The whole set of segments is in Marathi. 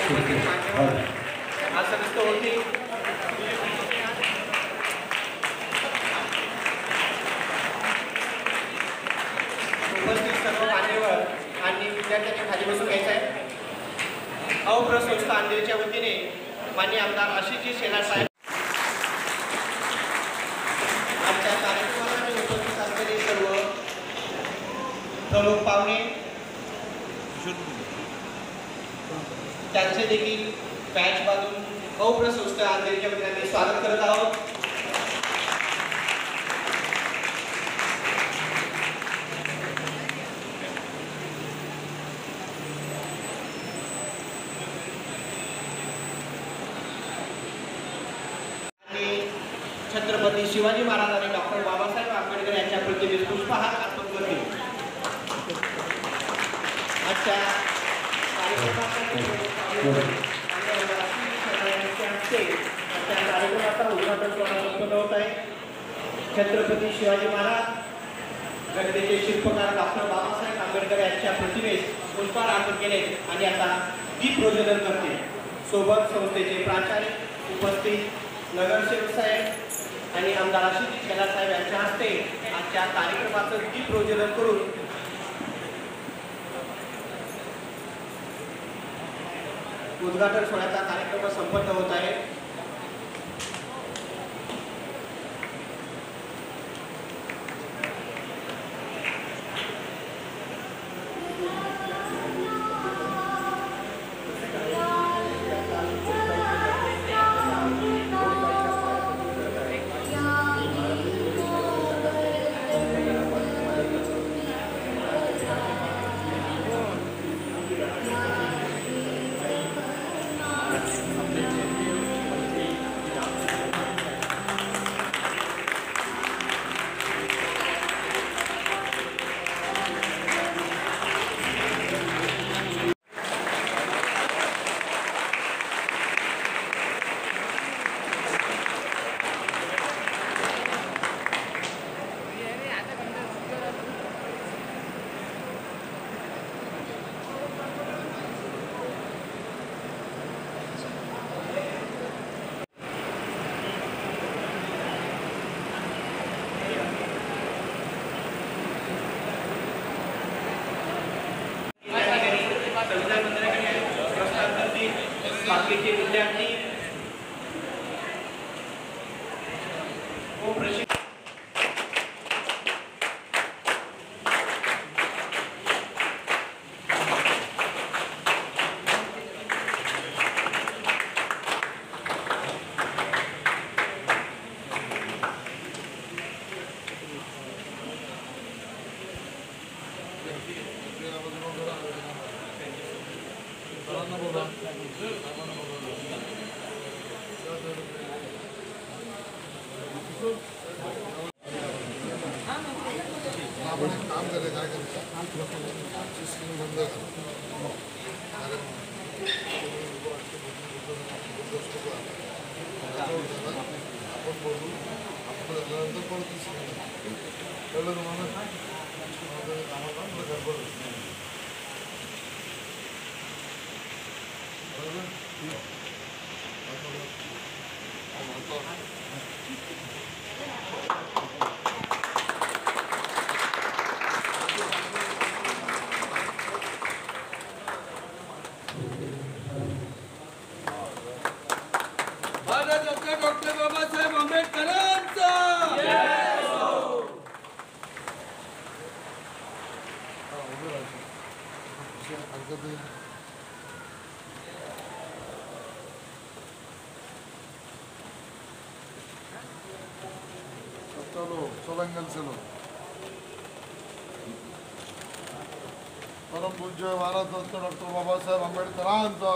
उपस्थित मान्यवर आसनस्थ होती। उपस्थित सर्व मान्यवर आणि विद्यार्थ्यांनी खाली बसून घ्यायचं आहे। अवप्र संस्था अंधेरीच्या वतीने माननीय आमदार आशिषजी शेलार साहेब आजच्या कार्यक्रमाला उपस्थित असलेले सर्व प्रमुख पाहुणे त्यांचे देखील बॅच बांधून अवप्र संस्था अंधेरीच्या वतीने स्वागत करत आहोत। छत्रपती शिवाजी महाराज आणि डॉक्टर बाबासाहेब आंबेडकर यांच्या प्रतिमेस पुष्पहार अर्पण करतील। आजच्या कार्यक्रमाचा उद्घाटन संपन्न होत आहे। छत्रपती शिवाजी महाराज घटनेचे शिल्पकार डॉक्टर बाबासाहेब आंबेडकर यांच्या प्रतिमेस पुष्पहार अर्पण केले आणि आता दीप प्रज्वलन करतील। सोबत संस्थेचे प्राचार्य उपस्थित नगरसेवक साहेब आणि आमदार आशिषजी शेलार साहेब यांच्या हस्ते आजच्या कार्यक्रमाचं दीप प्रज्वलन करून उद्घाटन सोहळ्याचा कार्यक्रम संपन्न होत आहे। बाकीचे विद्यार्थी काम करे काय बंद आपण बोलू आपण झाल्यानंतर परत कळलं तुम्हाला आम्हाला गडबड डॉक्टर बाबासाहेब आंबेडकरांचा चलो सोलंगल चलो परम पूज्य भारत रत्न डॉक्टर बाबासाहेब आंबेडकरांचा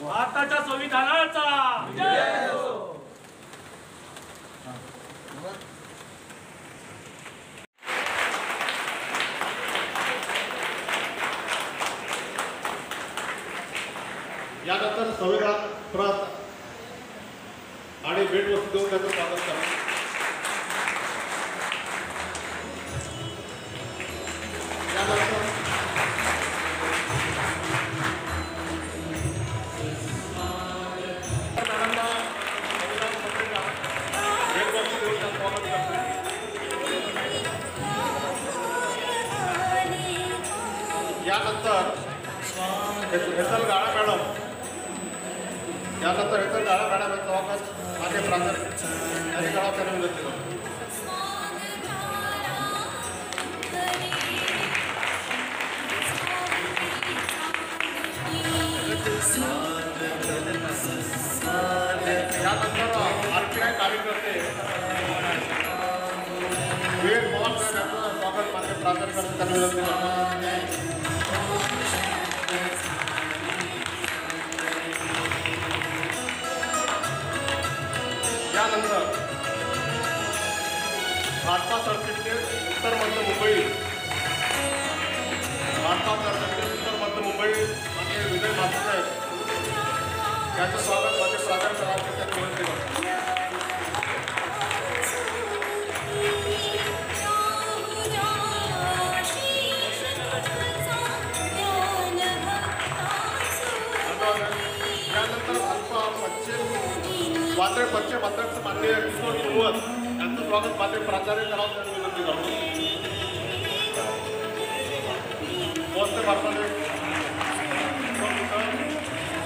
भारताच्या संविधानाचा यानंतर संविधान प्रत आणि भेटवस्तू देऊन त्याचं स्वागत करा। यानंतर हेतल गाळा मॅडम, यानंतर हेतल गाळा मॅडम यांचा स्वागत माझे प्राचार्य यांनी गाळा विनंती करतो. यानंतर RPI कार्यकर्ते वेद पवार साहेब यांचं स्वागत माझे प्राचार्य त्यांनी विनंती करतो. यानंतर भाजपा सरचिटणीस उत्तर मध्य मुंबई, भाजपा सरचिटणीस उत्तर मध्य मुंबई आणि विजय माथुरसाहेब यांचं स्वागत माझे प्राचार्य त्यांनी विनंती करतो. यानंतर वादळ पश्चिम अध्यक्ष माननीय किशोर कुलवत यांचं स्वागत माझे प्राचार्य करावं त्यांनी विनंती करतो. पोहोचते भारताने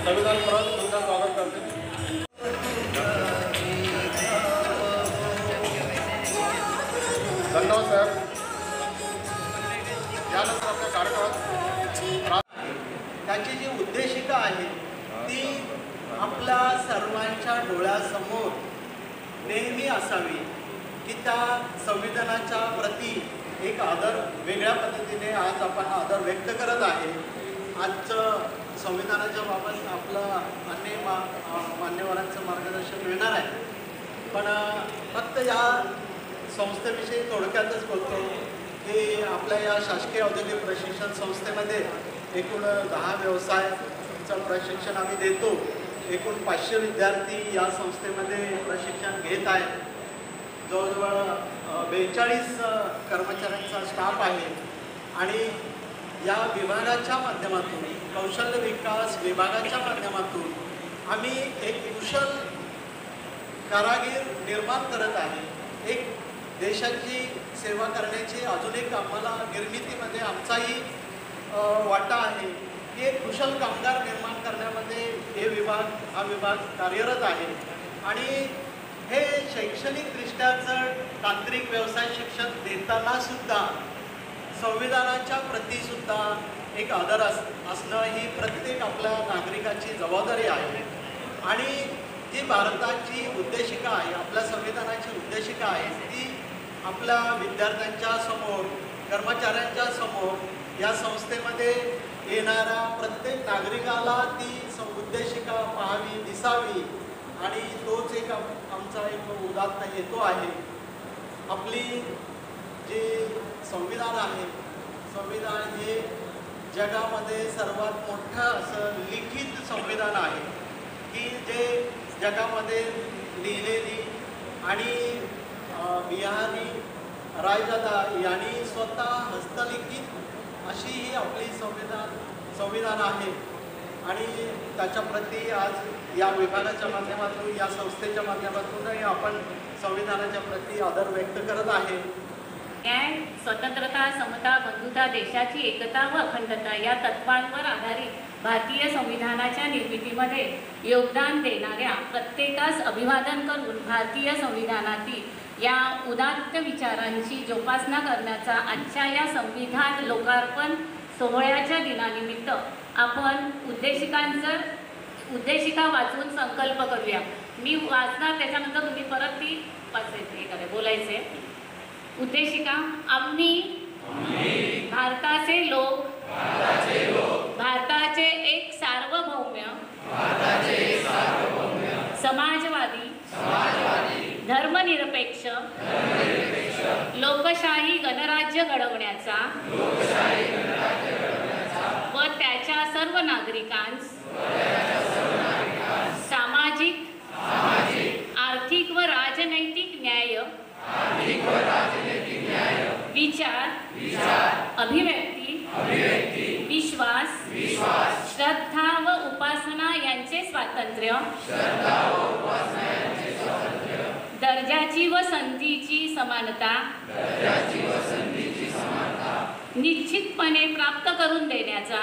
संविधान परत तुमचं स्वागत करते. धन्यवाद साहेब. यानंतर आपल्या कार्यक्रमात त्याची जी उद्देशिका आहे ती आपल्या सर्वांच्या डोळ्यासमोर नेहमी असावी की त्या संविधानाच्या प्रती एक आदर वेगळ्या पद्धतीने आज आपण आदर व्यक्त करत आहे. आजचं संविधानाच्या बाबत आपलं मान्यवरांचं मार्गदर्शन मिळणार आहे. पण फक्त या संस्थेविषयी थोडक्यातच बोलतो की आपल्या या शासकीय औद्योगिक प्रशिक्षण संस्थेमध्ये एकूण 10 व्यवसायाचं प्रशिक्षण आम्ही देतो. एकूण 500 विद्यार्थी या संस्थेमध्ये प्रशिक्षण घेत आहेत. जवळजवळ 42 कर्मचाऱ्यांचा स्टाफ आहे आणि या विभागाच्या माध्यमातून कौशल्य विकास विभागाच्या माध्यमातून आम्ही एक कुशल कारागीर निर्माण करत आहे. एक देशाची सेवा करण्याची अजून एक आम्हाला निर्मितीमध्ये आमचाही वाटा आहे की एक कुशल कामगार निर्माण करण्यामध्ये हा विभाग कार्यरत आहे. आणि हे शैक्षणिकदृष्ट्याचं तांत्रिक व्यवसाय शिक्षण देताना सुद्धा संविधानाच्या प्रतीसुद्धा एक आदर असणं ही प्रत्येक आपल्या नागरिकाची जबाबदारी आहे. आणि जी भारताची उद्देशिका आहे, आपल्या संविधानाची उद्देशिका आहे ती आपल्या विद्यार्थ्यांच्या समोर, कर्मचाऱ्यांच्या समोर या संस्थेमध्ये येणाऱ्या प्रत्येक नागरिकाला ती उद्देशिका पाहावी, दिसावी. आणि तोच एक आमचा एक उदात्त हेतू आहे. आपली जे संविधान आहे, संविधान हे जगामध्ये सर्वात मोठं असं लिखित संविधान आहे की जे जगामध्ये लिहिलेली आणि बिहारी रायजादा यांनी स्वतः हस्तलिखित अशी ही आपली संविधान आहे. आणि त्याच्याप्रती आज या विभागाच्या माध्यमातून, या संस्थेच्या माध्यमातूनही आपण संविधानाच्या प्रती आदर व्यक्त करत आहे. न्याय, स्वतंत्रता, समता, बंधुता, देशाची एकता व अखंडता या तत्वांवर आधारित भारतीय संविधानाच्या निर्मितीमध्ये योगदान देणाऱ्या प्रत्येकास अभिवादन करून भारतीय संविधानातील या उदात्त विचारांची जोपासना करण्याचा आजच्या या संविधान लोकार्पण सोहळ्याच्या दिनानिमित्त आपण उद्देशिका वाचून संकल्प करूया. मी वाचणार, त्याच्यानंतर तुम्ही परत ती वाचायचे, बोलायचे. उद्देशिका. आम्ही भारताचे लोक भारताचे एक सार्वभौम समाजवादी धर्मनिरपेक्ष लोकशाही गणराज्य घडवण्याचा व त्याच्या सर्व नागरिकांस सामाजिक आर्थिक व राजनैतिक न्याय विचार अभिव्यक्ती विश्वास श्रद्धा व उपासना यांचे स्वातंत्र्य दर्जाची व संधीची समानता निश्चितपणे प्राप्त करून देण्याचा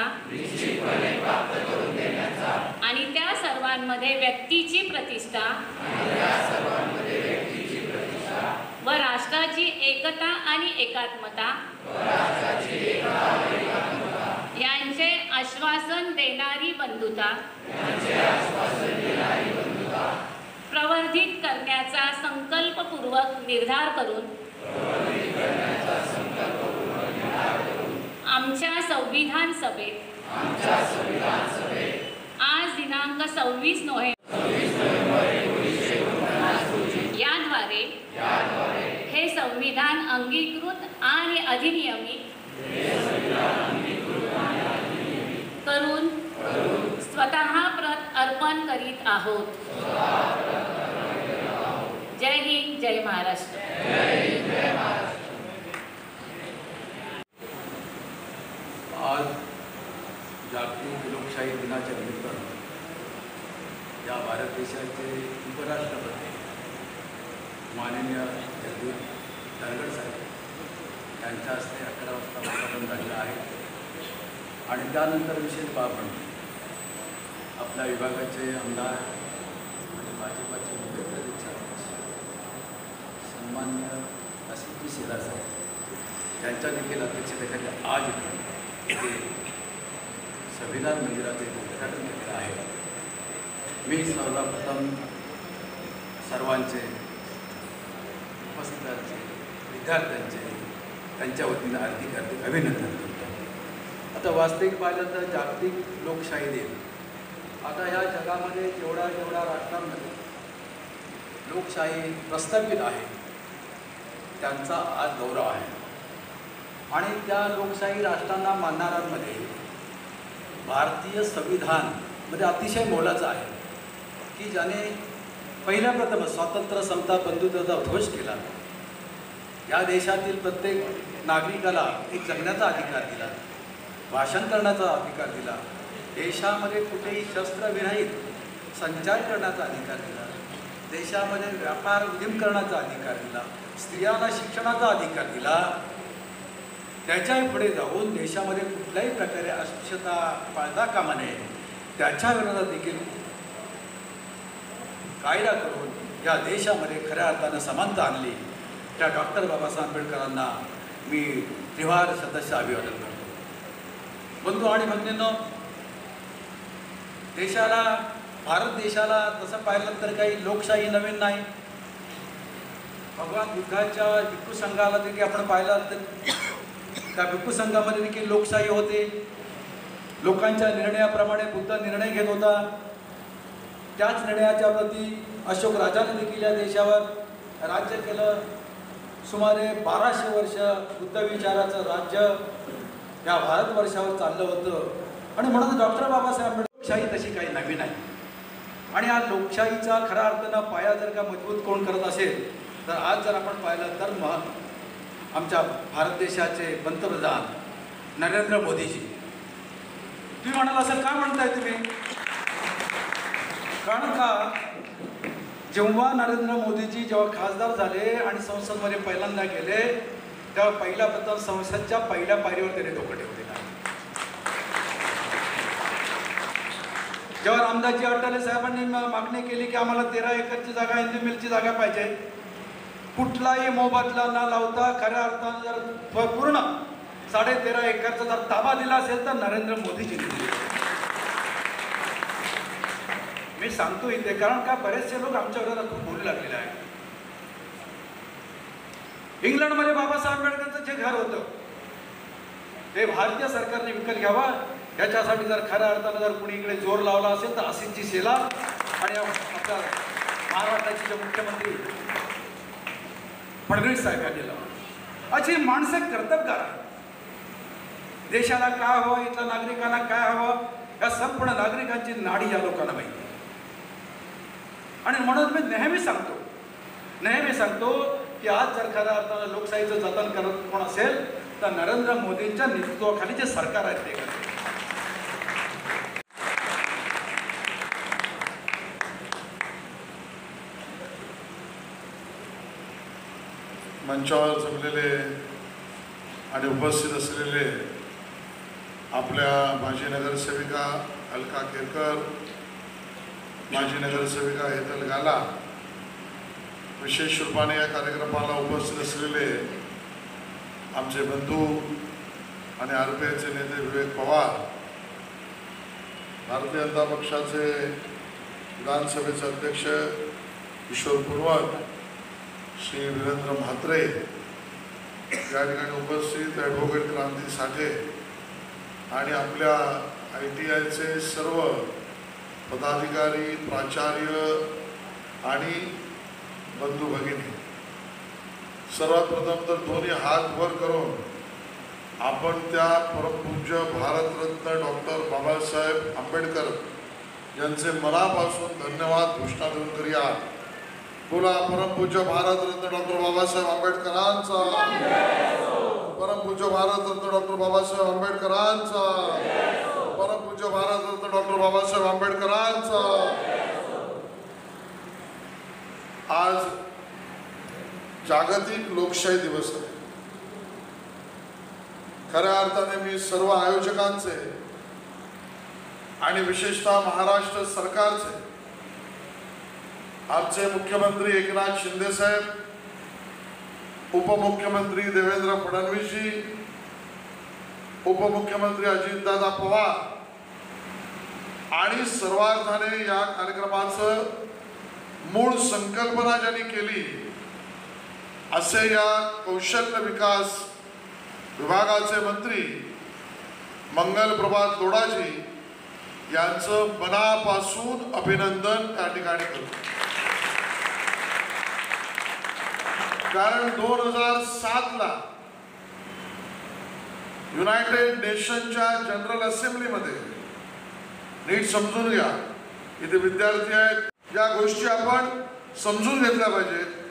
सर्वांमध्ये व्यक्तीची प्रतिष्ठा व राष्ट्राची एकता आणि एकात्मता यांचे आश्वासन देणारी बंधुता प्रवर्धित करण्याचा संकल्पपूर्वक निर्धार करून आमच्या संविधान सभेत आज दिनांक 26 नोव्हेंबर याद्वारे हे संविधान अंगीकृत आणि अधिनियमित करून स्वतः प्रत अर्पण करीत आहोत. जय हिंद, जय महाराष्ट्र. आज जागतिक लोकशाही दिनाच्या निमित्तानं या भारत देशाचे उपराष्ट्रपती माननीय जगदीप धनखड साहेब यांच्या हस्ते 11 वाजता उद्घाटन झालेलं आहे. आणि त्यानंतर विशेष बाब म्हणून आपल्या विभागाचे आमदार आणि भाजपाचे मुख्य प्रदेशाध्यक्ष सन्मान्य असितजी शेलार साहेब यांच्या देखील अध्यक्षतेखाली आज इथे संविधान मंदिराचे उद्घाटन केलेलं आहे. मी सर्वप्रथम सर्वांचे उपस्थितांचे विद्यार्थ्यांचे त्यांच्या वतीनं हार्दिक अभिनंदन करतो. आता वास्तविक पाहिलं तर जागतिक लोकशाही दिन आता ह्या जगामध्ये जेवढ्या राष्ट्रांमध्ये लोकशाही प्रस्थापित आहे त्यांचा आज गौरव आहे. आणि त्या लोकशाही राष्ट्रांना मानणाऱ्यांमध्ये भारतीय संविधानमध्ये अतिशय मोलाचं आहे की ज्याने पहिल्या प्रथम स्वातंत्र्य समता बंधुत्वाचा उद्घोष केला. या देशातील प्रत्येक नागरिकाला एक जगण्याचा अधिकार दिला, भाषण करण्याचा अधिकार दिला, देशामध्ये कुठेही शस्त्रविरहित संचार करण्याचा अधिकार दिला, देशामध्ये व्यापार उद्यम करण्याचा अधिकार दिला, स्त्रियांना शिक्षणाचा अधिकार दिला. त्याच्याही पुढे जाऊन देशामध्ये कुठल्याही प्रकारे अस्पृश्यता पाळता कामा नये त्याच्या विरोधात देखील कायदा करून या देशामध्ये खऱ्या अर्थानं समानता आणली. त्या डॉक्टर बाबासाहेब आंबेडकरांना मी त्रिवार सदस्य अभिवादन करतो. बंधू आणि भगिनींनो, देशाला भारत देशाला तसं पाहिलं तर काही लोकशाही नवीन नाही. भगवान बुद्धाच्या भिक्खू संघाला देखील आपण पाहिलं तर त्या भिक्खू संघामध्ये देखील लोकशाही होते. लोकांच्या निर्णयाप्रमाणे बुद्ध निर्णय घेत होता. त्याच निर्णयाच्या प्रती अशोक राजाने देखील या देशावर राज्य केलं. सुमारे 1200 वर्ष बुद्ध विचाराचं राज्य या भारतवर्षावर चाललं होतं. आणि म्हणून डॉक्टर बाबासाहेब आंबेडकर लोकशाही तशी काही नवीन आहे. आणि या लोकशाहीचा खऱ्या अर्थानं पाया जर का मजबूत कोण करत असेल तर आज जर आपण पाहिलं तर मग आमच्या भारत देशाचे पंतप्रधान नरेंद्र मोदीजी. तुम्ही म्हणाल असं का म्हणताय तुम्ही? कारण का जेव्हा नरेंद्र मोदीजी जेव्हा खासदार झाले आणि संसदमध्ये पहिल्यांदा गेले तेव्हा पहिल्या प्रथम संसदच्या पहिल्या पायरीवर त्यांनी डोकं ठेवलेलं आहे. जेव्हा रामदासजी अटाले साहेबांनी मागणी केली की आम्हाला 13 एकरची जागा, हिंदी मिलची जागा पाहिजे, कुठलाही मोबदला न लावता खऱ्या अर्थानं जर पूर्ण 13.5 एकरचा जर ताबा दिला असेल तर नरेंद्र मोदीजींनी दिला. मी सांगतो इथे कारण का बरेचसे लोक आमच्या विरोधात खूप बोलू लागलेले आहेत. इंग्लंडमध्ये बाबासाहेब आंबेडकरांचं जे घर होतं ते भारतीय सरकारने विकत घ्यावा याच्यासाठी जर खऱ्या अर्थानं जर कुणी इकडे जोर लावला असेल तर असितजी शेलार आणि आपल्या महाराष्ट्राचे जे मुख्यमंत्री फडणवीस साहेब यांनी लावला. अशी माणसं कर्तबगार आहे. देशाला काय हवं, इथल्या नागरिकांना काय हवं या संपूर्ण नागरिकांची नाडी या लोकांना माहिती. आणि म्हणून मी नेहमी सांगतो की आज जर खऱ्या अर्थानं लोकशाहीचं जतन करत कोण असेल तर नरेंद्र मोदींच्या नेतृत्वाखाली जे सरकार आहे ते करते. मंचावर जमलेले आणि उपस्थित असलेले आपल्या माजी नगरसेविका अलका केरकर, माजी नगरसेविका हेतल गाला, विशेष रूपाने या कार्यक्रमाला उपस्थित असलेले आमचे बंधू आणि आरपीआयचे नेते विवेक पवार, भारतीय जनता पक्षाचे विधानसभेचे अध्यक्ष किशोर पुरवत, श्री वीरेंद्र म्हात्रे, या ठिकाणी उपस्थित ॲडव्होकेट क्रांती साठे आणि आपल्या ITIचे सर्व पदाधिकारी, प्राचार्य आणि बंधू भगिनी, सर्वात प्रथम तर दोन्ही हात वर करून आपण त्या परमपूज्य भारतरत्न डॉक्टर बाबासाहेब आंबेडकर यांचे मनापासून धन्यवाद घोषणा देऊन करूया. बोला परमपूज्य भारतरत्न डॉक्टर बाबासाहेब आंबेडकरांचा, परमपूज्य भारतरत्न डॉक्टर बाबासाहेब आंबेडकरांचा, परमपूज्य भारतरत्न डॉक्टर बाबासाहेब आंबेडकरांचा. आज जागतिक लोकशाही दिवस आहे. खऱ्या अर्थाने मी सर्व आयोजकांचे आणि विशेषतः महाराष्ट्र सरकारचे, आमचे मुख्यमंत्री एकनाथ शिंदे साहेब, उपमुख्यमंत्री देवेंद्र फडणवीसजी, उपमुख्यमंत्री अजितदादा पवार आणि सर्वार्थाने या कार्यक्रमाचं मूळ संकल्पना ज्यांनी केली असे या कौशल्य विकास विभागाचे मंत्री मंगल प्रभात लोढाजी यांचं मनापासून अभिनंदन त्या ठिकाणी करतो. कारण 2007ला युनायटेड नेशनच्या जनरल असेंब्लीमध्ये, नीट समजून घ्या, इथे विद्यार्थी आहेत, या गोष्टी आपण समजून घेतल्या पाहिजेत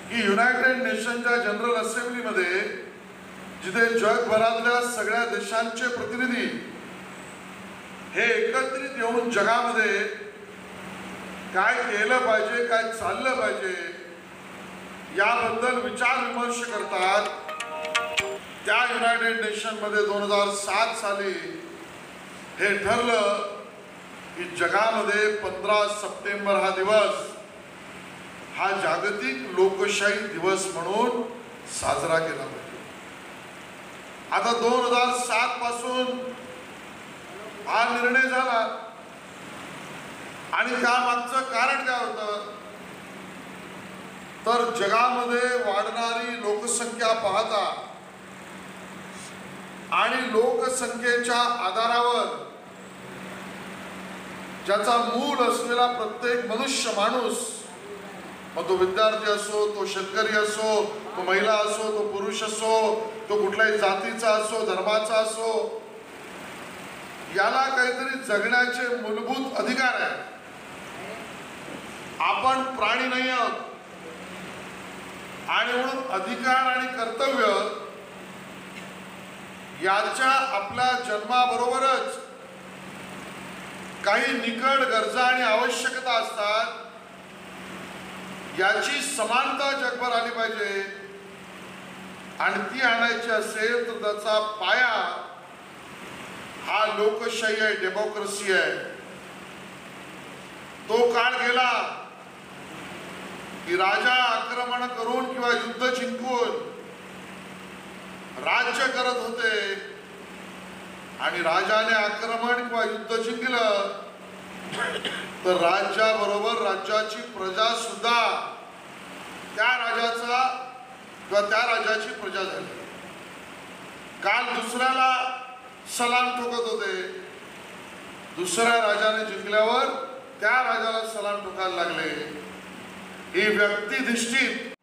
की युनायटेड नेशनच्या जनरल असेंब्लीमध्ये जिथे जगभरातल्या सगळ्या देशांचे प्रतिनिधी हे एकत्रित येऊन जगामध्ये काय केलं पाहिजे, काय चाललं पाहिजे याबद्दल विचार विमर्श करतात. त्या युनायटेड नेशनमध्ये 2007 साली हे ठरलं की जगामध्ये 15 सप्टेंबर हा दिवस हा जागतिक लोकशाही दिवस म्हणून साजरा केला पाहिजे. आता 2007 पासून हा निर्णय झाला आणि त्यामागचं कारण काय होतं तर जगामध्ये वाढणारी लोकसंख्या पाहता आणि लोकसंख्येच्या आधारावर ज्याचा मूल असलेला प्रत्येक मनुष्य माणूस, मग तो विद्यार्थी असो, तो शेतकरी असो, तो महिला असो, तो पुरुष असो, तो कुठल्याही जातीचा असो, धर्माचा असो, याला काहीतरी जगण्याचे मूलभूत अधिकार आहेत. आपण प्राणी नाही आहोत आणि म्हणून अधिकार आणि कर्तव्य याच्या आपल्या जन्माबरोबरच काही निकड गरजा आणि आवश्यकता असतात. याची समानता जगभर आली पाहिजे आणि ती आणायची असेल तर त्याचा पाया हा लोकशाही आहे, डेमोक्रेसी आहे. तो काळ गेला की राजा आक्रमण करून किंवा युद्ध जिंकून राज्य करत होते आणि राजाने आक्रमण किंवा युद्ध जिंकलं तर राज्याबरोबर राज्याची प्रजा सुद्धा त्या राजाचा किंवा त्या राजाची प्रजा झाली. काल दुसऱ्याला सलाम ठोकत होते, दुसऱ्या राजाने जिंकल्यावर त्या राजाला सलाम ठोकायला लागले. ही व्यक्तिनिष्ठित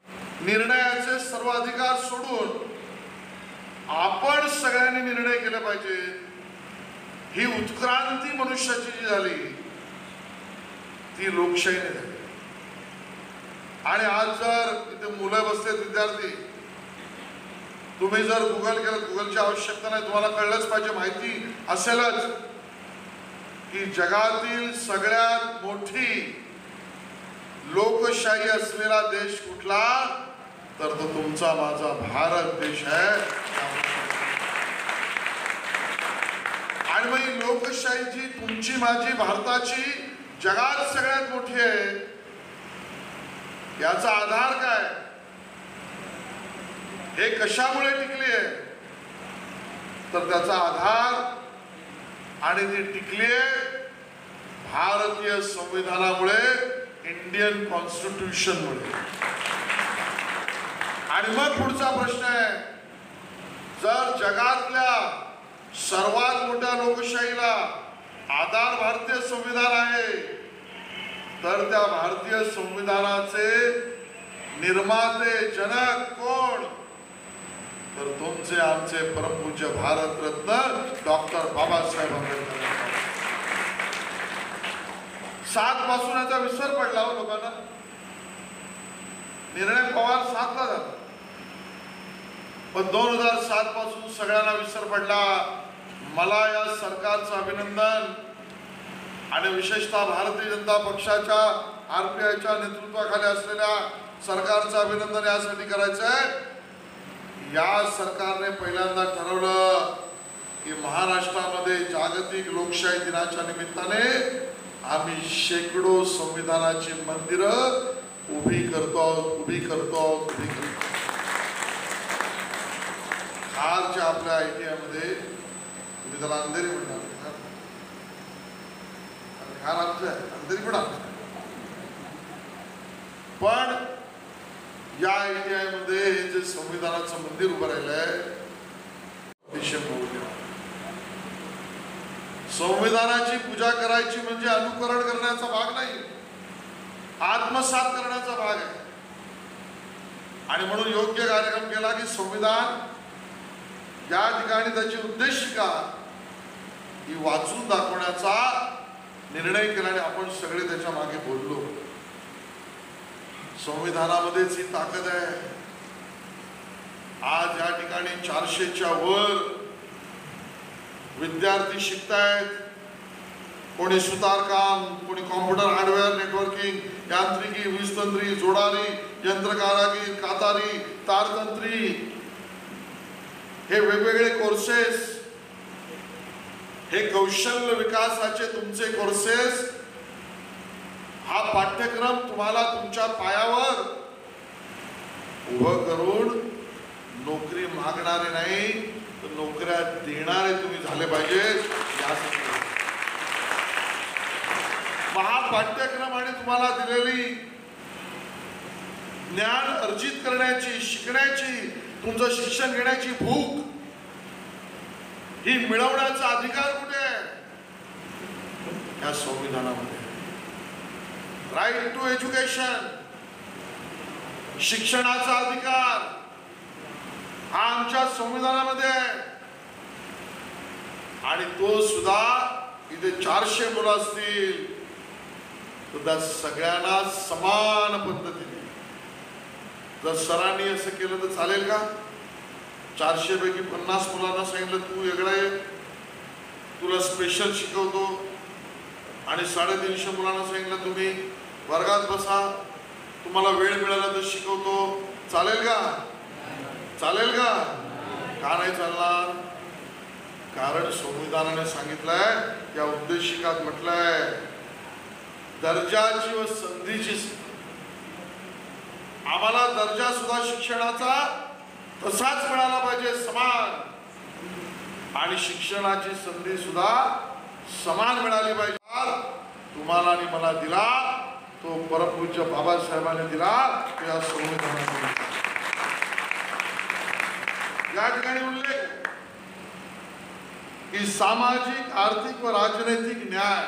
निर्णयाचे सर्व अधिकार सोडून आपण सगळ्यांनी निर्णय केले पाहिजे. ही उत्क्रांती मनुष्याची जी झाली ती लोकशाहीने झाली. आणि आज जर इथे मुलं बसले विद्यार्थी, तुम्ही जर गुगल केलं, गुगलची आवश्यकता नाही, तुम्हाला कळलंच पाहिजे, माहिती असेलच की जगातील सगळ्यात मोठी लोकशाही असलेला देश कुठला तर तो तुमचा माझा भारत देश आहे. आणि मग ही लोक लोकशाही जी तुमची माझी भारताची जगात सगळ्यात मोठी आहे, याचा आधार काय, हे कशामुळे टिकली आहे, तर त्याचा आधार आणि ती टिकली आहे भारतीय संविधानामुळे, इंडियन कॉन्स्टिट्यूशनमुळे. आणि मग पुढचा प्रश्न आहे, जर जगातल्या सर्वात मोठ्या लोकशाहीला आधार भारतीय संविधान आहे, तर त्या भारतीय संविधानाचे निर्माते जनक कोण, तर तुमचे आमचे परमपूज्य भारतरत्न डॉक्टर बाबासाहेब आंबेडकर. 7 पासून याचा विसर पडला हो लोकांना. निर्णय पवार 7ला झाला, पण 2007 पासून सगळ्यांना विसर पडला. मला या सरकारचं अभिनंदन आणि विशेषतः भारतीय जनता पक्षाच्या RPIच्या नेतृत्वाखाली असलेल्या सरकारचं अभिनंदन यासाठी करायचं आहे. या सरकारने पहिल्यांदा ठरवलं की महाराष्ट्रामध्ये जागतिक लोकशाही दिनाच्या निमित्ताने आम्ही शेकडो संविधानाची मंदिरं उभी करतो. खारच्या आपल्या ITI तुम्ही त्याला अंधेरी म्हणणार, खार आमचं आहे, अंधेरी पण आमचं आहे. पण या ITI हे जे संविधानाचं मंदिर उभं राहिलंय, अतिशय मौल्य. संविधानाची पूजा करायची म्हणजे अनुकरण करण्याचा भाग नाही, आत्मसात करण्याचा भाग आहे. आणि म्हणून योग्य कार्यक्रम केला की संविधान या ठिकाणी त्याची उद्देशिका ही वाचून दाखवण्याचा निर्णय केला आणि आपण सगळे त्याच्या मागे बोललो. संविधानामध्येच ही ताकद आहे. आज या ठिकाणी 400च्या वर विद्यार्थी शिकतायत. कोणी सुतारकाम, कोणी कॉम्प्युटर हार्डवेअर, नेटवर्किंग, यांत्रिकी, वीजतंत्री, जोडारी, यंत्रकारागीर, कातारी, तारतंत्री, हे वेगवेगळे कोर्सेस, हे कौशल्य विकासाचे तुमचे कोर्सेस, हा पाठ्यक्रम तुम्हाला तुमच्या पायावर उभं करून नोकरी मागणारे नाही तर नोकऱ्या देणारे तुम्ही झाले पाहिजे. हा पाठ्यक्रम आणि तुम्हाला दिलेली ज्ञान अर्जित करण्याची, शिकण्याची, तुमचं शिक्षण घेण्याची भूक ही मिळवण्याचा अधिकार कुठे आहे? या संविधानामध्ये. राईट टू एज्युकेशन, शिक्षणाचा अधिकार हा आमच्या संविधानामध्ये आहे. आणि तो सुद्धा इथे 400 मुलं असतील तर त्या सगळ्यांना समान पद्धतीने. जर सरांनी असं केलं तर चालेल का? 400 पैकी 50 मुलांना सांगितलं तू वेगळा आहे, तुला स्पेशल शिकवतो, आणि 350 मुलांना सांगितलं तुम्ही वर्गात बसा, तुम्हाला वेळ मिळाला तर शिकवतो, चालेल का? चालेल का? का नाही चालणार? कारण संविधानाने सांगितलंय, या उद्देशिकात म्हटलंय दर्जाची व संधीची. आम्हाला दर्जा सुद्धा शिक्षणाचा तसाच मिळाला पाहिजे, समान, आणि शिक्षणाची संधी सुद्धा समान मिळाली पाहिजे. तुम्हाला आणि मला दिला तो परमपूज्य बाबासाहेबांनी दिला, या संविधानाने. या ठिकाणी उल्लेख की सामाजिक, आर्थिक व राजनैतिक न्याय.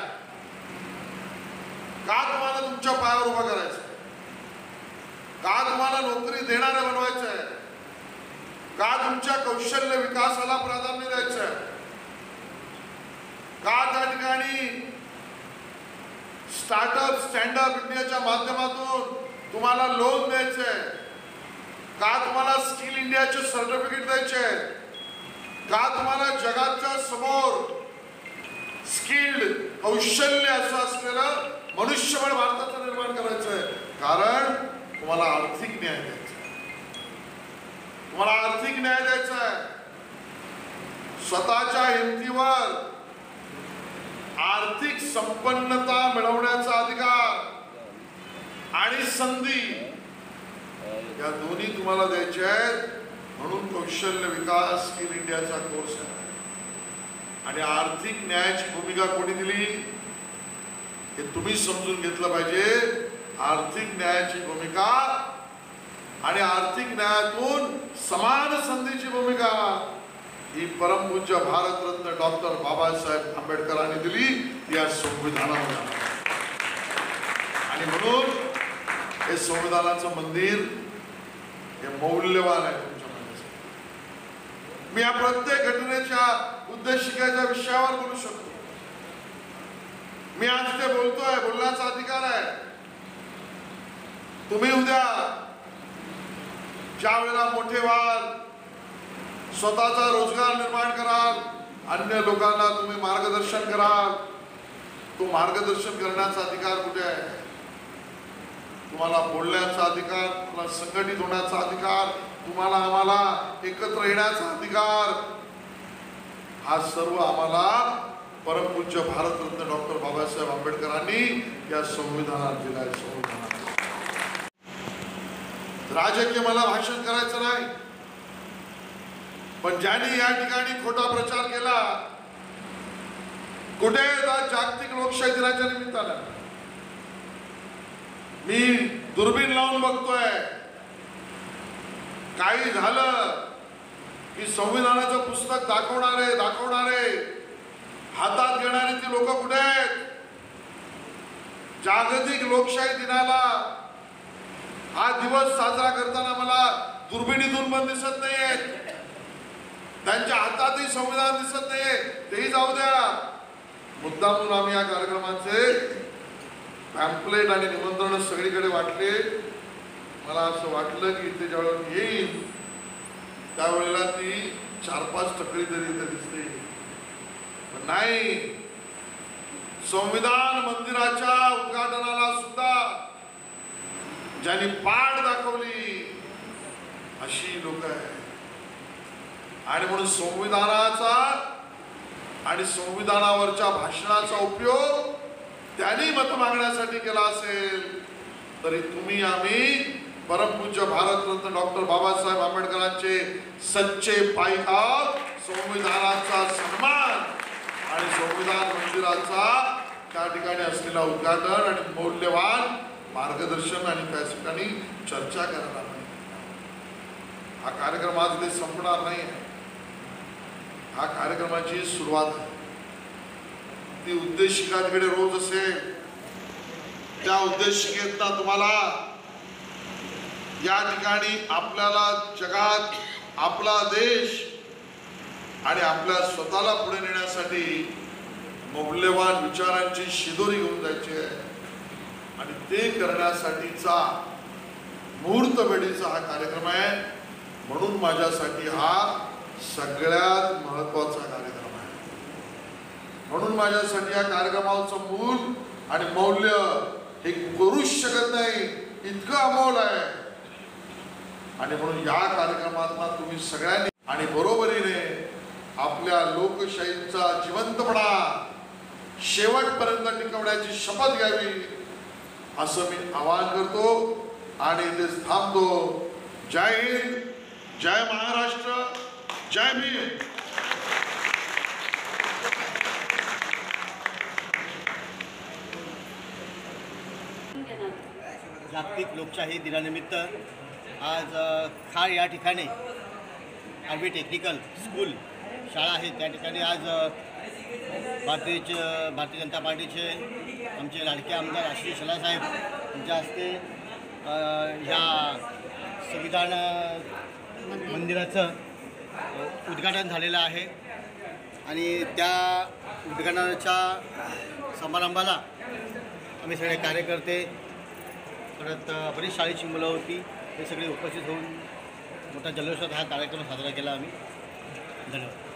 का तुम्हाला तुमच्या पायावर उभा करायचं? का तुम्हाला नोकरी देणारे बनवायचं आहे? का तुमच्या कौशल्य विकासाला प्राधान्य द्यायचं आहे? का त्या ठिकाणी स्टार्टअप, स्टँडअप इंडियाच्या माध्यमातून तुम्हाला लोन द्यायचंय? का तुम्हाला स्किल इंडियाचे सर्टिफिकेट द्यायचे? का तुम्हाला जगाच्या समोर स्किल्ड, कौशल्य असं असलेलं मनुष्यबळ भारताचं निर्माण करायचंय? कारण तुम्हाला आर्थिक न्याय द्यायचा आहे. तुम्हाला आर्थिक न्याय द्यायचा आहे. स्वतःच्या हिमतीवर संपन्नता मिळवण्याचा अधिकार आणि संधी या दोन्ही तुम्हाला द्यायचे आहेत. म्हणून कौशल्य विकास स्किल इंडियाचा कोर्स आहे. आणि आर्थिक न्यायाची भूमिका कोणी दिली हे तुम्ही समजून घेतलं पाहिजे. आर्थिक न्यायाची भूमिका आणि आर्थिक न्यायातून समान संधीची भूमिका ही परमपूज्य भारतरत्न डॉक्टर बाबासाहेब आंबेडकरांनी दिली या संविधानाला. आणि म्हणून हे संविधानाचं मंदिर हे मौल्यवान आहे तुमच्या मनासाठी. मी या प्रत्येक घटनेच्या उद्देशिकेच्या विषयावर बोलू शकतो. मी आज ते बोलतोय, बोलण्याचा अधिकार आहे. तुम्ही उद्या ज्या वेळेला मोठे व्हाल, स्वतःचा रोजगार निर्माण कराल, अन्य लोकांना तुम्ही मार्गदर्शन कराल, तो मार्गदर्शन करण्याचा अधिकार कुठे आहे? तुम्हाला बोलण्याचा अधिकार, तुम्हाला संघटित होण्याचा अधिकार, तुम्हाला आम्हाला एकत्र येण्याचा अधिकार, हा सर्व आम्हाला परमपूज्य भारतरत्न डॉक्टर बाबासाहेब आंबेडकरांनी या संविधानात दिलाय. संविधानात राजकीय मला भाषण करायचं नाही, पण ज्यांनी या ठिकाणी खोटा प्रचार केला, कुठे जागतिक लोकशाही दिनाच्या निमित्तानं मी दुर्बीण लावून बघतोय. काही झालं की संविधानाचं पुस्तक दाखवणारे हातात घेणारे ती लोक कुठे आहेत? जागतिक लोकशाही दिनाला हा दिवस साजरा करताना मला दुर्बिणीतून पण दिसत नाहीयेत, त्यांच्या हातातही संविधान दिसत नाहीये. तेही जाऊ द्या, मुद्दामून आम्ही या कार्यक्रमाचे पॅम्पलेट आणि निमंत्रण सगळीकडे वाटले. मला असं वाटलं की इथे ज्यावेळेला येईल त्यावेळेला ती 4-5 टकरी तरी इथे दिसते, पण नाही. संविधान मंदिराच्या उद्घाटनाला सुद्धा ज्यांनी पाठ दाखवली अशी लोक आहेत. आणि म्हणून संविधानाचा आणि संविधानावरच्या भाषणाचा उपयोग त्यांनी मत मागण्यासाठी केला असेल तरी तुम्ही आम्ही परमपूज्य भारतरत्न डॉक्टर बाबासाहेब आंबेडकरांचे सच्चे पाईक, संविधानाचा सन्मान आणि संविधान मंदिराचा त्या ठिकाणी असलेला उद्घाटन आणि मौल्यवान मार्गदर्शन आणि त्या ठिकाणी चर्चा करणार नाही. हा कार्यक्रम आज ते संपणार नाही. हा कार्यक्रमाची सुरुवात आहे. ती उद्देशिका तिकडे रोज असेल. त्या उद्देशिकेतनं तुम्हाला या ठिकाणी आपल्याला जगात आपला देश आणि आपल्या स्वतःला पुढे नेण्यासाठी मौल्यवान विचारांची शिदोरी घेऊन जायची आहे. आणि ते करण्यासाठीचा मुहूर्तवेळीचा हा कार्यक्रम आहे. म्हणून माझ्यासाठी हा सगळ्यात महत्त्वाचा कार्यक्रम आहे. म्हणून माझ्यासाठी या कार्यक्रमाचं मूल आणि मौल्य हे करूच शकत नाही, इतकं अमोल आहे. आणि म्हणून या कार्यक्रमात तुम्ही सगळ्यांनी आणि बरोबरीने आपल्या लोकशाहीचा जिवंतपणा शेवटपर्यंत टिकवण्याची शपथ घ्यावी असं मी आवाहन करतो आणि इथेच थांबतो. जय हिंद, जय महाराष्ट्र, जय भीम. जागतिक लोकशाही दिनानिमित्त आज खार या ठिकाणी आर्मी टेक्निकल स्कूल शाळा आहे त्या ठिकाणी आज भारतीय जनता पार्टीचे आमचे लाडके आमदार आशिष शेलार साहेब यांच्या हस्ते ह्या संविधान मंदिराचं उद्घाटन झालेलं आहे. आणि त्या उद्घाटनाच्या समारंभाला आम्ही सगळे कार्यकर्ते, परत बरीच शाळेची मुलं होती, ते सगळे उपस्थित होऊन मोठ्या जल्लोषात हा कार्यक्रम साजरा केला आम्ही. धन्यवाद.